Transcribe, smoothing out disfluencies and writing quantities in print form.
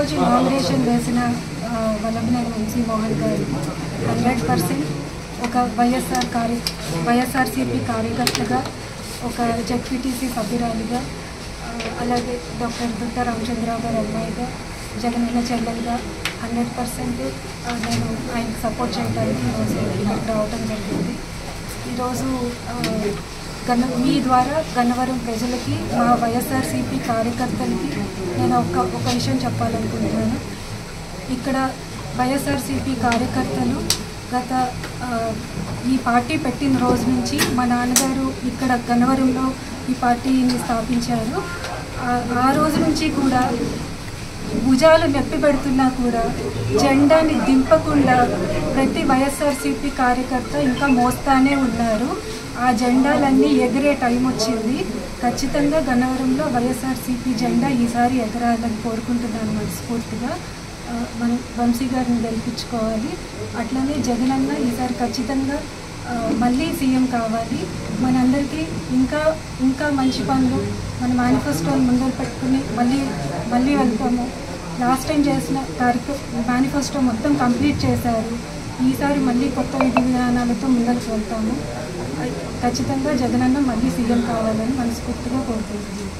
ఈరోజు నామినేషన్ వేసిన వల్లభనేని వంశీ మోహన్ గారు 100% ఒక వైఎస్ఆర్సీపీ కార్యకర్తగా, ఒక జెడ్పీటీసీ సభ్యురాలిగా, అలాగే డాక్టర్ దుద్ద రామచంద్రరావు గారు అమ్మాయిగా, జగనన్న చెల్లెలుగా 100% నేను ఆయనకు సపోర్ట్ చేయడానికి ఈరోజు ఇక్కడికి రావడం జరిగింది. ఈరోజు మీ ద్వారా గన్నవరం ప్రజలకి, మా వైఎస్ఆర్సీపీ కార్యకర్తలకి నేను ఒక విషయం చెప్పాలనుకుంటున్నాను. ఇక్కడ వైఎస్ఆర్సీపీ కార్యకర్తలు గత ఈ పార్టీ పెట్టిన రోజు నుంచి మా నాన్నగారు ఇక్కడ గన్నవరంలో ఈ పార్టీని స్థాపించారు. ఆ రోజు నుంచి కూడా భుజాలు నొప్పి పెడుతున్నా కూడా జెండాని దింపకుండా ప్రతి వైఎస్ఆర్సీపీ కార్యకర్త ఇంకా మోస్తానే ఉన్నారు. ఆ జెండాలన్నీ ఎగిరే టైం వచ్చింది. ఖచ్చితంగా గన్నవరంలో వైఎస్ఆర్సీపీ జెండా ఈసారి ఎగరాలని కోరుకుంటున్నాను మనస్ఫూర్తిగా. మనం వంశీ గారిని గెలిపించుకోవాలి. అట్లనే జగనన్న ఈసారి ఖచ్చితంగా మళ్ళీ సీఎం కావాలి. మనందరికీ ఇంకా మంచి పనులు మన మేనిఫెస్టోని ముందర పెట్టుకుని మళ్ళీ వెళ్తాము. లాస్ట్ టైం చేసిన మేనిఫెస్టో మొత్తం కంప్లీట్ చేశారు. ఈసారి మళ్ళీ కొత్త విధి విధానాలతో ముందరకు వెళ్తాము. ఖచ్చితంగా జగనన్న మళ్ళీ సీఎం కావాలని మనస్ఫూర్తిగా కోరుకుంటున్నాను.